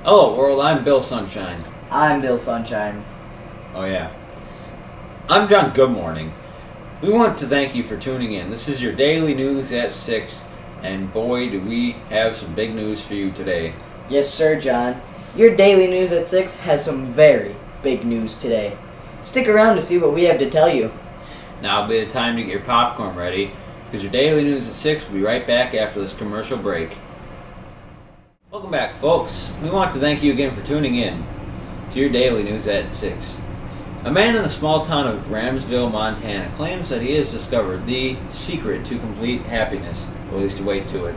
Hello world, I'm Bill Sunshine. I'm Bill Sunshine. Oh yeah. I'm John Good Morning. We want to thank you for tuning in. This is your daily news at 6, and boy do we have some big news for you today. Yes, sir, John. Your daily news at 6 has some very big news today. Stick around to see what we have to tell you. Now will be the time to get your popcorn ready, because your daily news at 6 will be right back after this commercial break. Welcome back, folks. We want to thank you again for tuning in to your daily news at 6. A man in the small town of Grahamsville, Montana, claims that he has discovered the secret to complete happiness, or at least a way to it.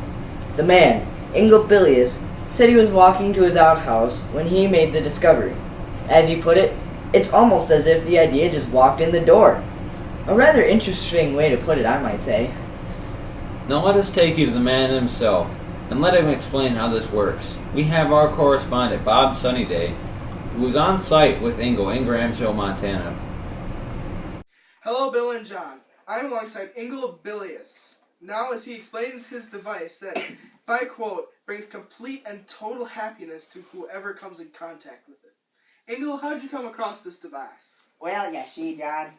The man, Bilius, said he was walking to his outhouse when he made the discovery. As he put it, it's almost as if the idea just walked in the door. A rather interesting way to put it, I might say. Now let us take you to the man himself, and let him explain how this works. We have our correspondent, Bob Sunnyday, who was on site with Ingle in Grahamsville, Montana. Hello, Bill and John. I'm alongside Bilius. Now, as he explains his device that, by quote, brings complete and total happiness to whoever comes in contact with it. Ingle, how'd you come across this device? Well, you see, John,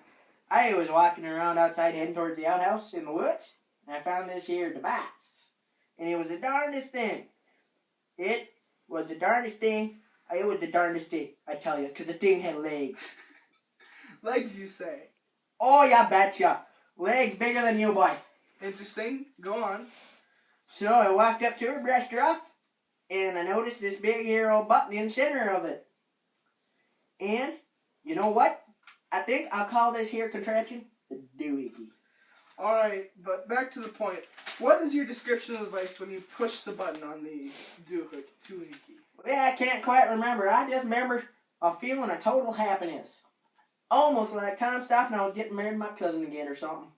I was walking around outside heading towards the outhouse in the woods, and I found this here device. And it was the darndest thing. It was the darndest thing, I tell you, because the thing had legs. Legs, you say? Oh, yeah, betcha. Legs bigger than you, boy. Interesting. Go on. So I walked up to her, brushed her off, and I noticed this big here old button in the center of it. And, you know what? I think I'll call this here contraption the doohickey. Alright, but back to the point. What is your description of the device when you push the button on the doohickey? Well, I can't quite remember. I just remember a feeling of total happiness. Almost like time stopped and I was getting married to my cousin again or something.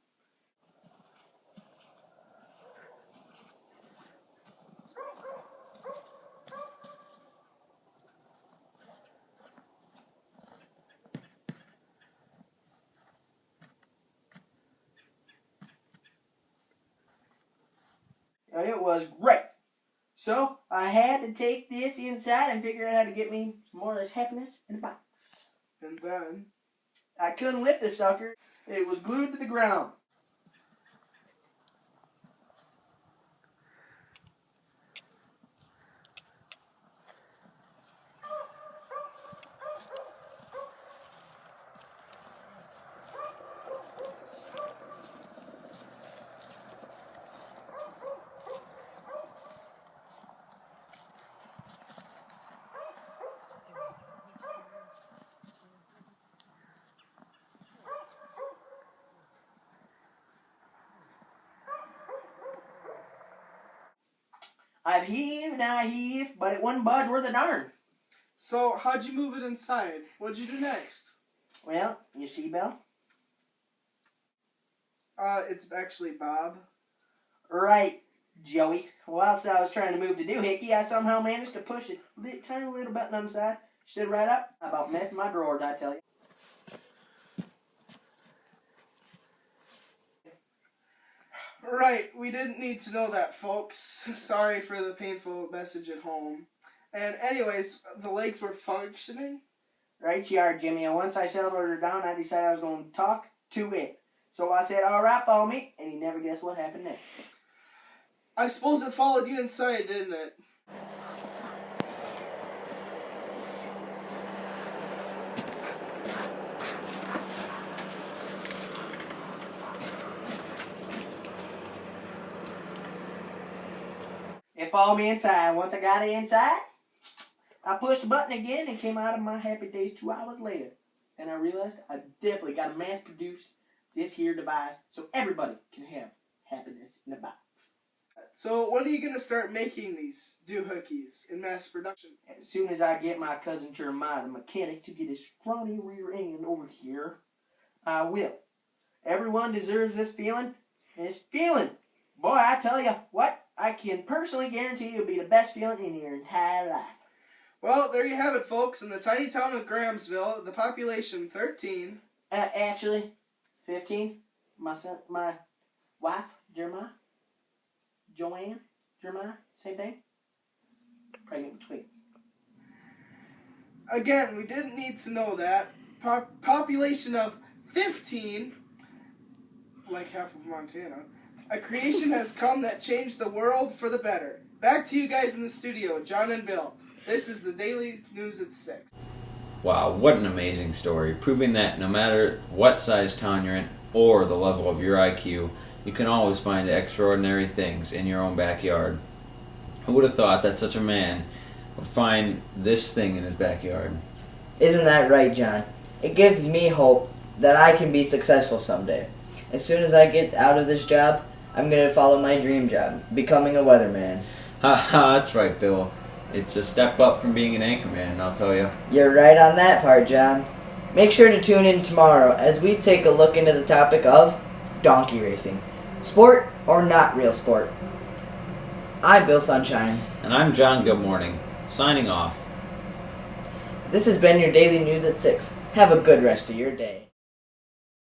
And it was great. So I had to take this inside and figure out how to get me some more of this happiness in a box. And then? I couldn't lift the sucker. It was glued to the ground. I've heaved and I heaved, but it wouldn't budge worth a darn. So, how'd you move it inside? What'd you do next? Well, you see, Bill? It's actually Bob. Right, Joey. Whilst I was trying to move the doohickey, I somehow managed to push a tiny little button on the side. Stood right up. I about messed my drawers, I tell you. Right, we didn't need to know that, folks. Sorry for the painful message at home. And anyways, the legs were functioning? Right you are, Jimmy. And once I settled her down, I decided I was going to talk to it. So I said, all right, follow me. And you never guess what happened next. I suppose it followed you inside, didn't it? It followed me inside. Once I got it inside, I pushed the button again and came out of my happy days 2 hours later. And I realized I definitely got to mass produce this here device so everybody can have happiness in a box. So when are you going to start making these doohickeys in mass production? As soon as I get my cousin Jeremiah, the mechanic, to get his scrawny rear end over here, I will. Everyone deserves this feeling. And this feeling, boy, I tell you what, I can personally guarantee it'll be the best feeling in your entire life. Well, there you have it, folks. In the tiny town of Grahamsville, the population 13. Actually, 15. My son, my wife, Jeremiah. Joanne, Jeremiah, same thing. Pregnant with twins. Again, we didn't need to know that. Population of 15, like half of Montana. A creation has come that changed the world for the better. Back to you guys in the studio, John and Bill. This is the Daily News at 6. Wow, what an amazing story, proving that no matter what size town you're in or the level of your IQ, you can always find extraordinary things in your own backyard. Who would have thought that such a man would find this thing in his backyard? Isn't that right, John? It gives me hope that I can be successful someday. As soon as I get out of this job, I'm going to follow my dream job, becoming a weatherman. Haha, that's right, Bill. It's a step up from being an anchorman, I'll tell you. You're right on that part, John. Make sure to tune in tomorrow as we take a look into the topic of donkey racing. Sport or not real sport? I'm Bill Sunshine. And I'm John Goodmorning, signing off. This has been your Daily News at 6. Have a good rest of your day.